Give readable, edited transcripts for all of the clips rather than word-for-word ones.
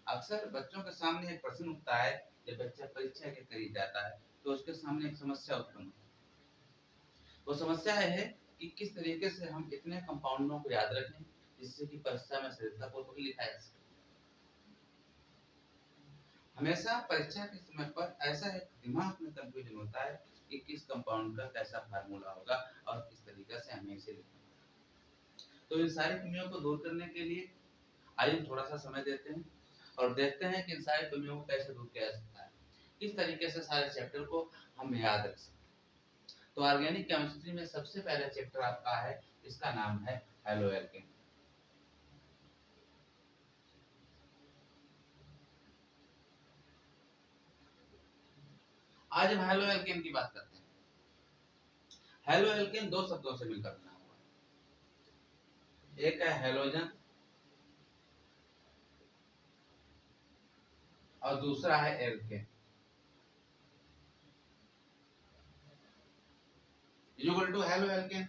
अक्सर बच्चों के सामने एक प्रश्न उठता है जब बच्चा परीक्षा के करीब जाता है तो उसके सामने एक समस्या उत्पन्न होती है। वो समस्या है कि किस तरीके से हम इतने कंपाउंडों को याद रखें जिससे कि परीक्षा में सफलतापूर्वक लिखा जा सके। हमेशा परीक्षा के समय पर ऐसा एक दिमाग में कंफ्यूजन होता है कि किस कंपाउंड का कैसा फार्मूला होगा और किस तरीके से हमें इसे लिखना है। तो इन सारी कमियों को दूर करने के लिए आइए थोड़ा सा समय देते हैं और देखते हैं कि इन सारी कमियों को कैसे दूर किया जा सकता है, किस तरीके से सारे चैप्टर को हम याद रख सकते हैं। तो ऑर्गेनिक केमिस्ट्री में सबसे पहला चैप्टर आपका है, इसका नाम है हैलोएल्केन। आज हम हैलोएल्केन की बात करते हैं। हैलोएल्केन दो शब्दों से मिलकर बना हुआ है, एक है हैलोजन और दूसरा है एल्केन। Equal to haloalkane.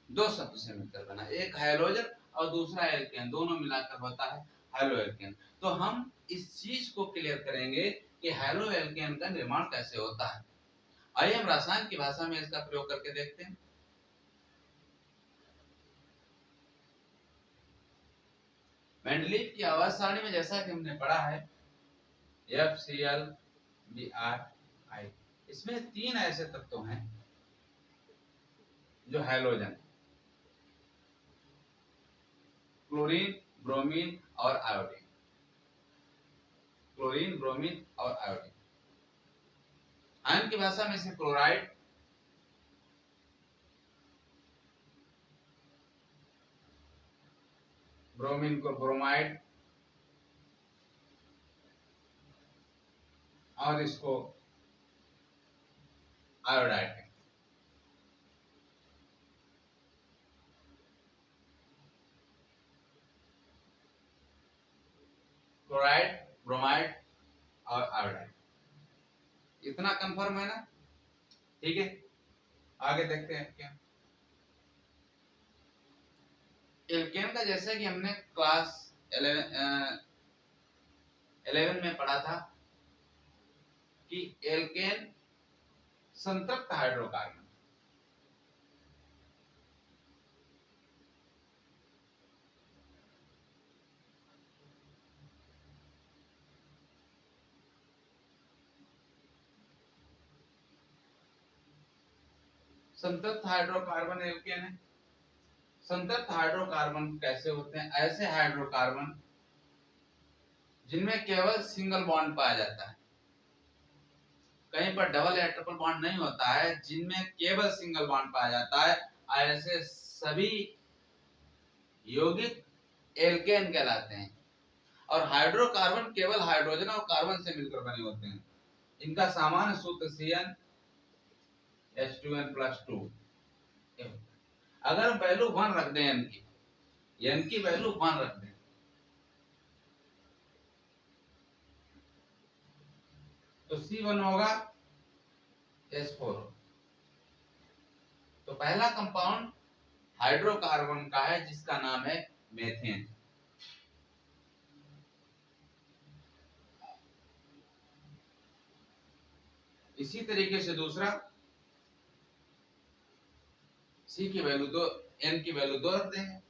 दो शब्द से मिलकर बना, एक हैलोजन और दूसरा एल्केन, दोनों मिलाकर होता है हैलोएल्केन। तो हम इस चीज को क्लियर करेंगे कि हैलोएल्केन का निर्माण कैसे होता है। आइए हम रसायन की भाषा में इसका प्रयोग करके देखते हैं। मेंडलीव की आवाज सारणी में जैसा कि हमने पढ़ा है FCl Br I, इसमें तीन ऐसे तत्व हैं जो हैलोजन, क्लोरीन, ब्रोमीन और आयोडीन। क्लोरीन, ब्रोमीन और आयोडीन। आयन की भाषा में इसे क्लोराइड, ब्रोमीन को ब्रोमाइड और इसको आयोडाइड। क्लोराइड, ब्रोमाइड और आयोडाइड, इतना कंफर्म है ना? ठीक है, आगे देखते हैं क्या। एल्केन का जैसे कि हमने क्लास 11 में पढ़ा था कि एल्केन संतृप्त हाइड्रोकार्बन, संतृप्त हाइड्रोकार्बन एल्केन है। संतृप्त हाइड्रोकार्बन कैसे होते हैं? ऐसे हाइड्रोकार्बन जिनमें केवल सिंगल बॉन्ड पाया जाता है, कहीं पर डबल या ट्रिपल बॉन्ड नहीं होता है, जिनमें केवल सिंगल बॉन्ड पाया जाता है, ऐसे सभी यौगिक एल्केन कहलाते हैं। और हाइड्रोकार्बन केवल हाइड्रोजन और कार्बन से मिलकर बने होते हैं। इनका सामान्य सूत्र CnH2n+2। अगर वैल्यू 1 रख दें n की वैल्यू 1 रख दें तो C1 होगा H4। तो पहला कंपाउंड हाइड्रोकार्बन का है जिसका नाम है मेथेन। इसी तरीके से दूसरा, C की वैल्यू 2, N की वैल्यू 2 रख देंगे।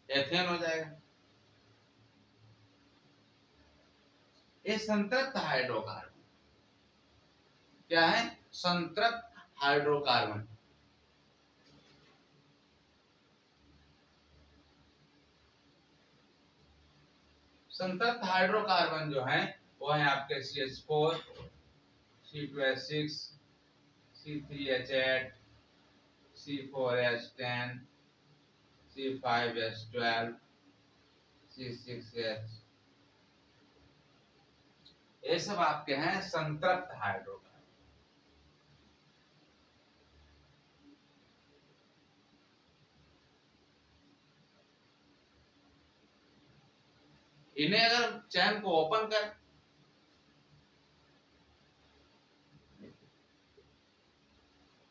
एथेन हो जाएगा। ये संतृप्त हाइड्रोकार्बन क्या है? संतृप्त हाइड्रोकार्बन। संतृप्त हाइड्रोकार्बन जो है वो है आपके CH4, C2H6, C3H8, C4H10, C5H12, C6H, ये सब आपके हैं संतृप्त हाइड्रोकार्बन। इन्हें अगर चैन को ओपन कर,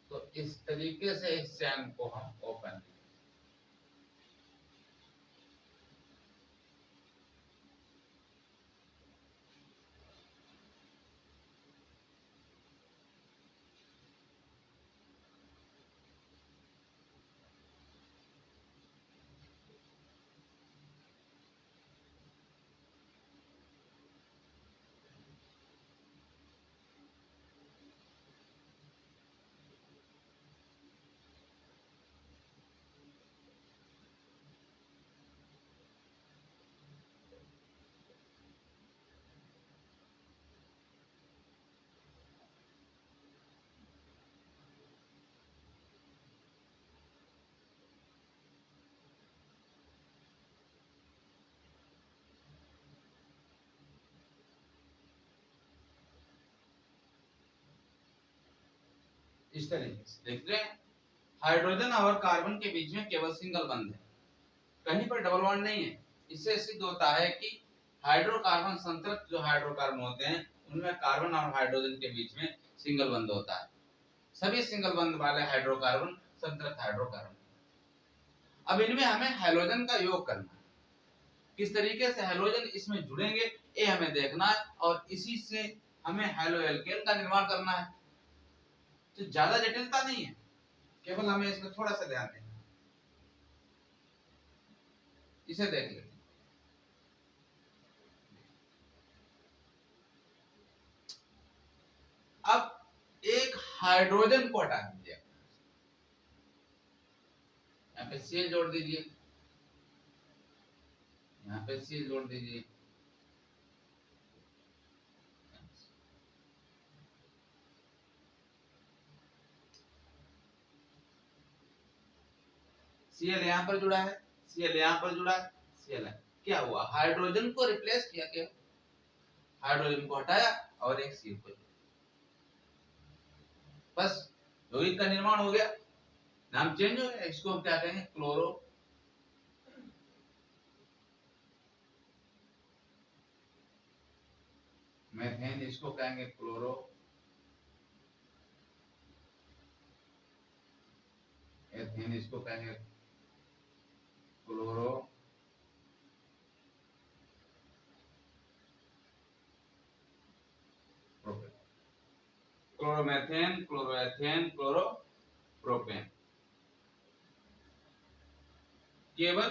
तो इस तरीके से इस चैन को हम ओपन, इस तरीके से देख रहे हैं। हाइड्रोजन और कार्बन के बीच में केवल सिंगल बंध है, कहीं पर डबल बॉन्ड नहीं है। इससे सिद्ध होता है कि हाइड्रोकार्बन संतृप्त जो हाइड्रोकार्बन होते हैं उनमें कार्बन और हाइड्रोजन के बीच में सिंगल बंध होता है। सभी सिंगल बंध वाले हाइड्रोकार्बन संतृप्त हाइड्रोकार्बन। अब इनमें हमें हैलोजन का योग करना है। किस तरीके से हैलोजन इसमें जुड़ेंगे ये हमें देखना है, और इसी से हमें हैलो एल्केन का निर्माण करना है। तो ज्यादा जटिलता नहीं है, केवल हमें इसमें थोड़ा सा ध्यान देना। इसे देख लेते हैं। अब एक हाइड्रोजन को हटा दीजिए, यहाँ पे Cl जोड़ दीजिए, यहाँ पे Cl जोड़ दीजिए। Cl यहाँ पर जुड़ा है, Cl यहाँ पर जुड़ा है, Cl है। क्या हुआ, हाइड्रोजन को रिप्लेस किया, क्या हाइड्रोजन को हटाया और एक Cl को, बस यौगिक का निर्माण हो गया। नाम चेंज हो गया, इसको हम क्या कहेंगे, क्लोरो मेथेन, इसको कहेंगे क्लोरो एथेन, इसको कहेंगे chloro propane, chloromethane, chloroethane, chloropropane. केवल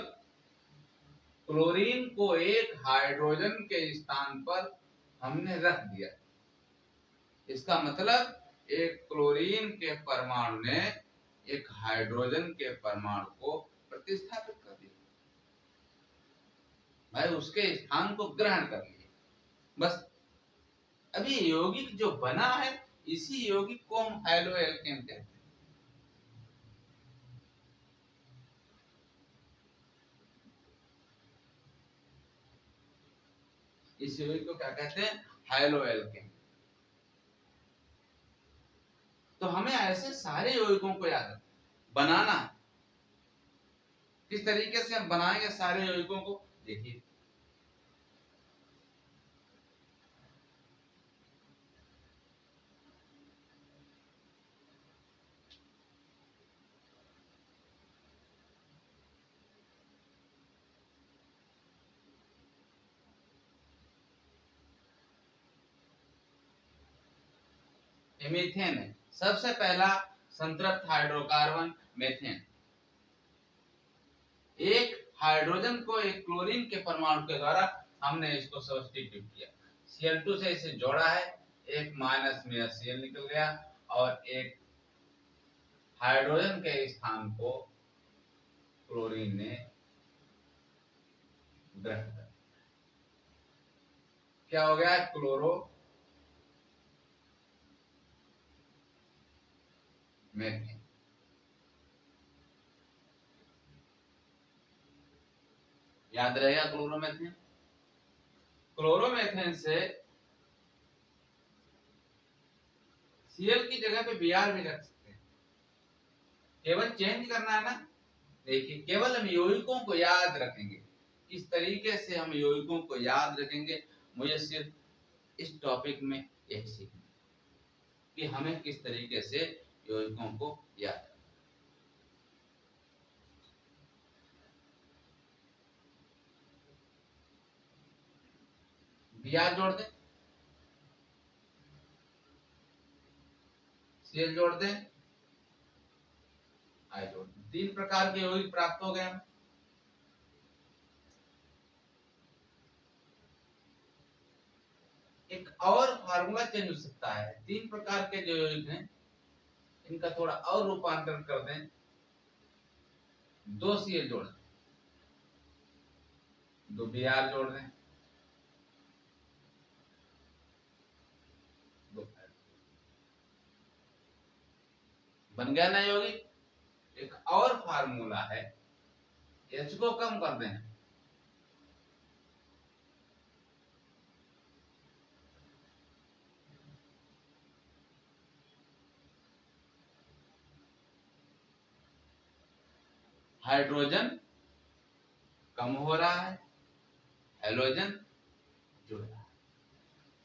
क्लोरीन को एक हाइड्रोजन के स्थान पर हमने रख दिया। इसका मतलब एक क्लोरीन के परमाणु ने एक हाइड्रोजन के परमाणु को प्रतिस्थापित कर दिया, भाई उसके स्थान को ग्रहण कर लिया। बस अभी यौगिक जो बना है इसी यौगिक को हम हैलो एल्केन कहते हैं। इस यौगिक को क्या कहते हैं, हैलो एल्केन। तो हमें ऐसे सारे यौगिकों को याद बनाना है। किस तरीके से हम बनाएंगे सारे यौगिकों को, देखिए मीथेन है सबसे पहला संतृप्त हाइड्रोकार्बन मेथेन। एक हाइड्रोजन को एक क्लोरीन के परमाणु के द्वारा हमने इसको सब्स्टिट्यूट किया, Cl2 से इसे जोड़ा है, एक माइनस में Cl निकल गया और एक हाइड्रोजन के स्थान को क्लोरीन ने ग्रहण कर, क्या हो गया, क्लोरो मेथेन। याद रहेगा क्लोरोमेथेन। क्लोरोमेथेन से Cl की जगह पे Br भी रख सकते हैं, केवल चेंज करना है ना। देखिए केवल हम यौगिकों को याद रखेंगे किस तरीके से हम यौगिकों को याद रखेंगे, मुझे सिर्फ इस टॉपिक में यही सीखना कि हमें किस तरीके से यौगिकों को याद रखें। Br जोड़ दें, Cl जोड़ दें, I जोड़ दें, 3 प्रकार के यौगिक प्राप्त हो गए हमें। एक और फार्मूला चेंज हो सकता है, 3 प्रकार के जो यौगिक हैं इनका थोड़ा और रूपांतरण कर दें, 2 Cl जोड़ दें, 2 Br जोड़ दें, 2 बन गया ना यौगिक। एक और फार्मूला है, H को कम कर दें, हाइड्रोजन कम हो रहा है, हैलोजन जुड़ रहा है,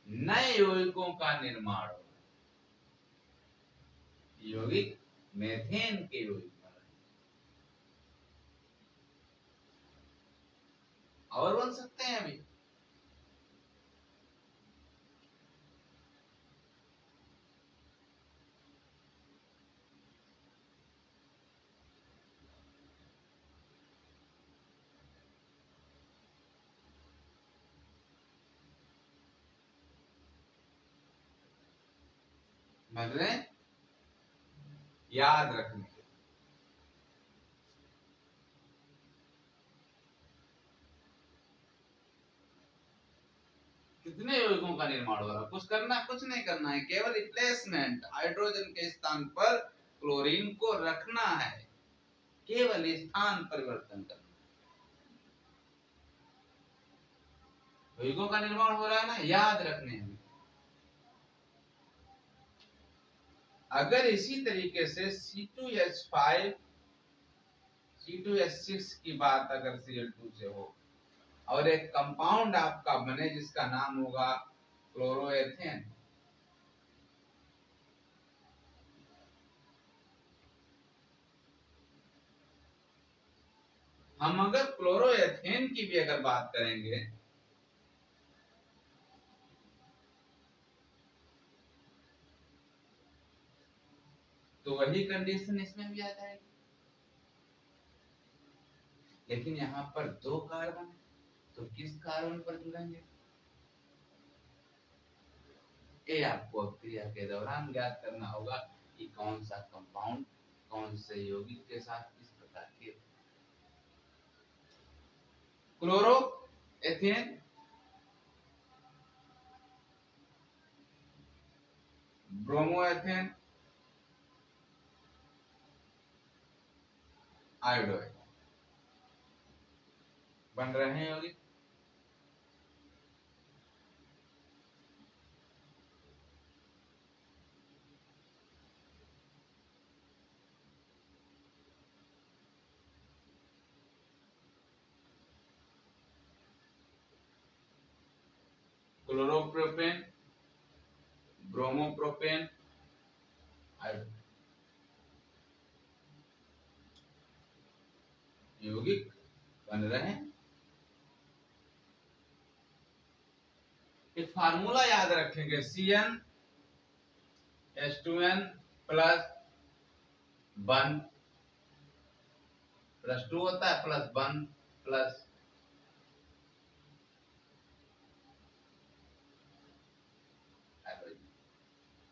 नए यौगिकों का निर्माण हो रहा है, यौगिक मेथेन के यौगिक बन रहे हैं। और बन सकते हैं अभी, बन रहे हैं, याद रखने के। कितने यौगिकों का निर्माण हो रहा है, कुछ नहीं करना है, केवल रिप्लेसमेंट, हाइड्रोजन के स्थान पर क्लोरीन को रखना है, केवल स्थान परिवर्तन करना। यौगिकों का निर्माण हो रहा है ना, याद रखने हैं। अगर इसी तरीके से C2H5 C2H6 की बात अगर Cl2 से हो और एक कंपाउंड आपका बने जिसका नाम होगा क्लोरोएथेन, हम अगर क्लोरोएथेन की भी अगर बात करेंगे तो वही कंडीशन इसमें भी आ जाएगी, लेकिन यहाँ पर 2 कार्बन है, तो किस कार्बन पर जुड़ेंगे ये आपको क्रिया के दौरान ज्ञात करना होगा कि कौन सा कंपाउंड कौन से यौगिक के साथ किस प्रकार के। Chloro ethane, bromo ethane, iodo बन रहे हैं यौगिक। क्लोरोप्रोपेन, ब्रोमोप्रोपेन, यौगिक बन रहे हैं। एक फार्मूला याद रखेंगे, CnH2n प्लस 1 प्लस 2 होता है, plus 1 plus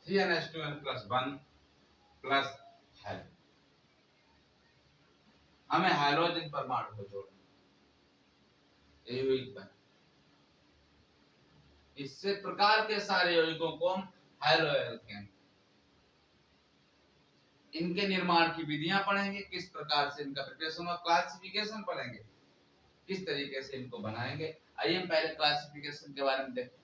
CnH2n plus 1 plus halogen, हमें हैलोजन परमाणु को जोड़ना, यौगिक बन। इससे प्रकार के सारे यौगिकों को हम हैलोएल्केन, इनके निर्माण की विधियां पढ़ेंगे, किस प्रकार से इनका प्रिपरेशन और क्लासिफिकेशन पढ़ेंगे, किस तरीके से इनको बनाएंगे। आइए हम पहले क्लासिफिकेशन के बारे में देखते हैं।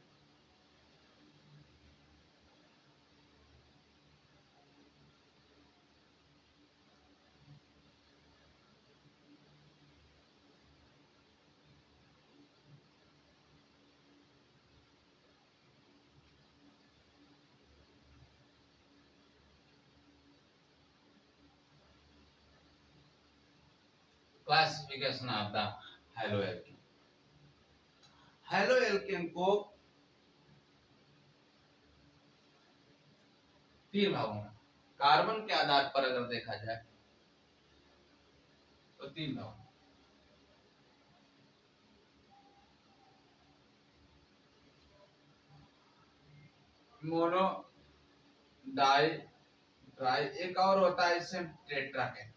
Classification of the haloalkane. Haloalkane को 3 भागों में, कार्बन के आधार पर अगर देखा जाए तो 3 भागों, मोनो, डाई, ट्राई, एक और होता है इसे टेट्रा कहते हैं।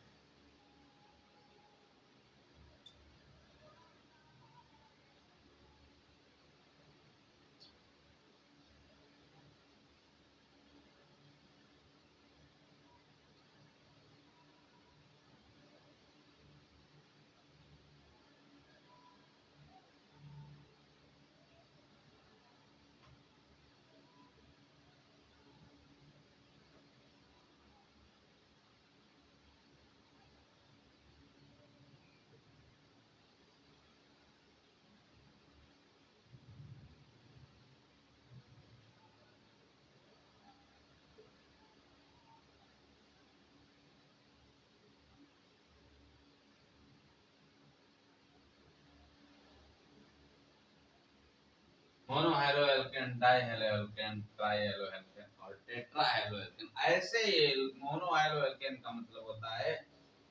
Mono haloalkane, di haloalkane, tri haloalkane और टेट्रा हैलोएल्केन। ऐसे मोनो हैलोएल्केन का मतलब होता है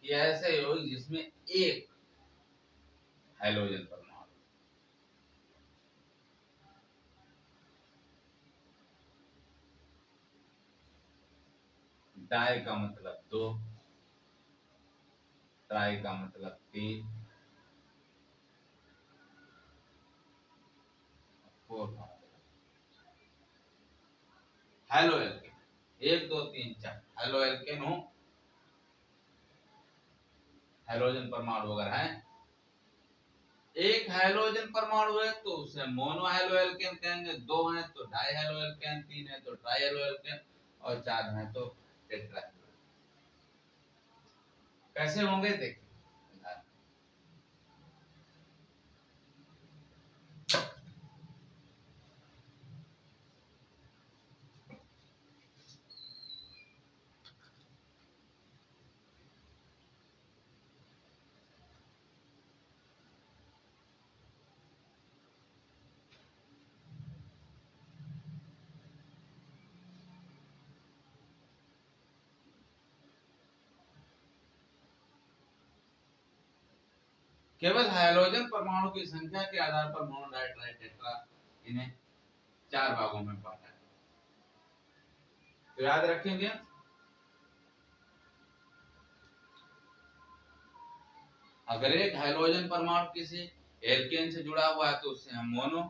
कि ऐसे यौगिक जिसमें एक हैलोजन परमाणु, डाई का मतलब 2, ट्राई का मतलब 3, 4 का हैलोएल्केन 1 2 3 4 हैलोएल्केन हो, हैलोजन परमाणु अगर है, एक हैलोजन परमाणु है तो उसे मोनो हैलोएल्केन कहेंगे, 2 है तो डाई हैलोएल्केन, 3 है तो ट्राई हैलोएल्केन और 4 है तो टेट्रा हैलोएल्केन। कैसे होंगे देखिए, केवल हाइड्रोजन परमाणु की संख्या के आधार पर मोनो, डाई, ट्राई, टेट्रा इन्हें 4 भागों में बांटा है। तो याद रखेंगे, अगर एक हाइड्रोजन परमाणु किसी एल्केन से जुड़ा हुआ है तो उससे हम मोनो,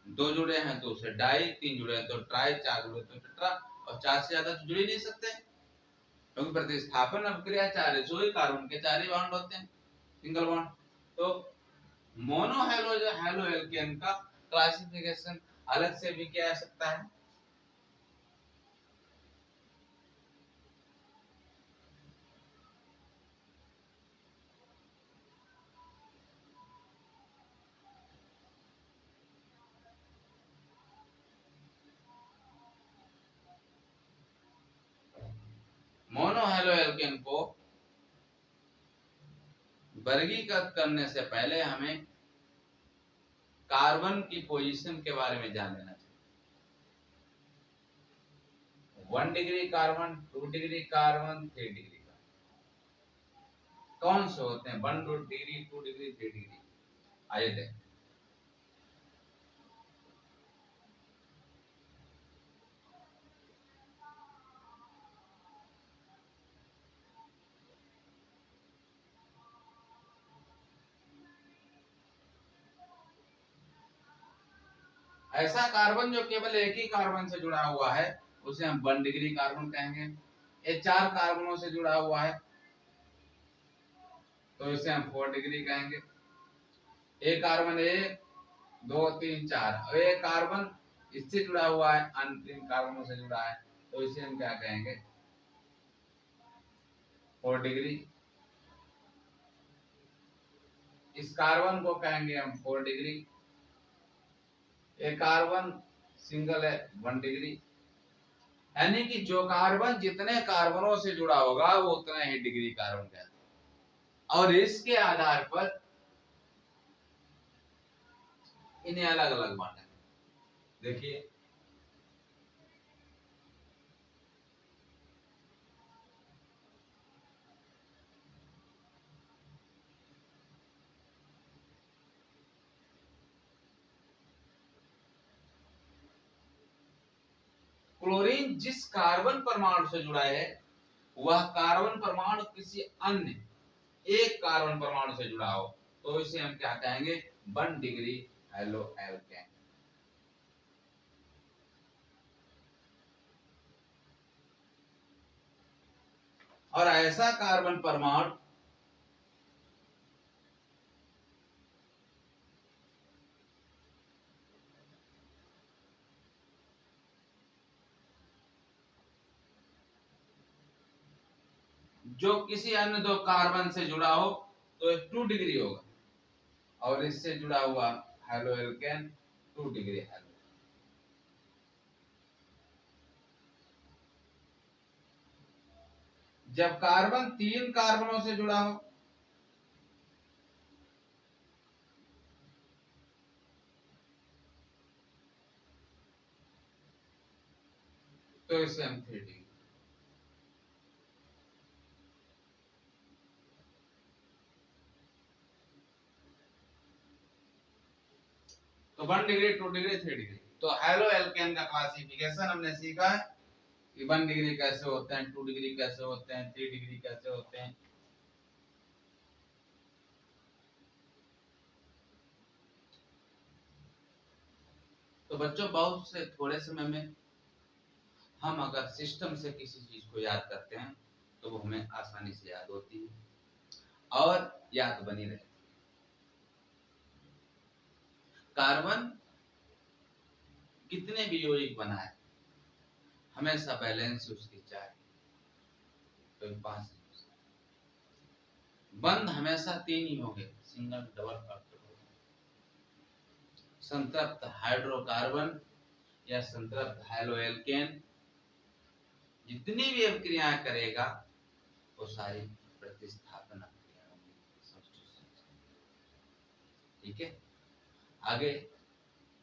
2 जुड़े हैं तो उसे डाई, 3 जुड़े हैं तो ट्राई, 4 जुड़े तो टेट्रा और 4 से ज्यादा तो जुड़ ही नहीं सकते, क्योंकि प्रतिस्थापन अभिक्रिया 4 है, सो ही कार्बन के 4 ही बॉन्ड होते हैं, सिंगल बॉन्ड। तो मोनो हैलोजन हैलोएल्केन का क्लासिफिकेशन अलग से भी किया जा सकता है। मोनो हैलोएल्केन को वर्गीकृत करने से पहले हमें कार्बन की पोजीशन के बारे में जान लेना चाहिए। 1 degree carbon, 2 degree carbon, 3 degree carbon कौन से होते हैं? 1 डिग्री, 2 डिग्री, 3 डिग्री। आइए देखें, ऐसा कार्बन जो केवल एक ही कार्बन से जुड़ा हुआ है उसे हम 1 डिग्री कार्बन कहेंगे। ये 4 कार्बनों से जुड़ा हुआ है तो इसे हम 4 डिग्री कहेंगे। एक कार्बन 1 2 3 4 और एक कार्बन इससे जुड़ा हुआ है, अन्य 3 कार्बनों से जुड़ा है तो इसे हम क्या कहेंगे? 4 डिग्री। इस कार्बन को कहेंगे हम 4 डिग्री। एक कार्बन सिंगल है 1 डिग्री। यानी कि जो कार्बन जितने कार्बनों से जुड़ा होगा वो उतना ही डिग्री कार्बन कहलाता है। और इसके आधार पर इन्हें अलग अलग बांटा है। देखिए क्लोरीन जिस कार्बन परमाणु से जुड़ा है वह कार्बन परमाणु किसी अन्य एक कार्बन परमाणु से जुड़ा हो तो इसे हम क्या कहेंगे, 1 डिग्री हेलो एल्केन। और ऐसा कार्बन परमाणु जो किसी अन्य दो कार्बन से जुड़ा हो तो 2 डिग्री होगा, और इससे जुड़ा हुआ हेलो एल्केन 2 डिग्री हेलो। जब कार्बन 3 कार्बनों से जुड़ा हो तो इसे हम 3 डिग्री। तो 1 डिग्री, 2 डिग्री, 3 डिग्री। तो हेलो एल्केन का क्लासिफिकेशन हमने सीखा है कि 1 डिग्री कैसे होते हैं, 2 डिग्री कैसे होते हैं, 3 डिग्री कैसे होते हैं। तो बच्चों बहुत से थोड़े समय में हम अगर सिस्टम से किसी चीज को याद करते हैं तो वो हमें आसानी से याद होती है और याद बनी रहती है। कार्बन कितने भी यौगिक बनाए हमेशा बैलेंस उसकी चाहिए, तो 5 बंद हमेशा 3 ही होंगे, सिंगल डबल ऑक्टेट। संतृप्त हाइड्रोकार्बन या संतृप्त हेलो एल्केन जितनी भी अभिक्रियाएं करेगा वो सारी प्रतिस्थापन अभिक्रिया होंगी। ठीक है, आगे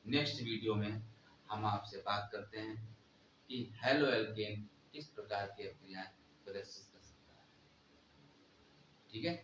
नेक्स्ट वीडियो में हम आपसे बात करते हैं कि हेलो एल्केन किस प्रकार की अभिक्रियाएं प्रदर्शित कर सकता है। ठीक है।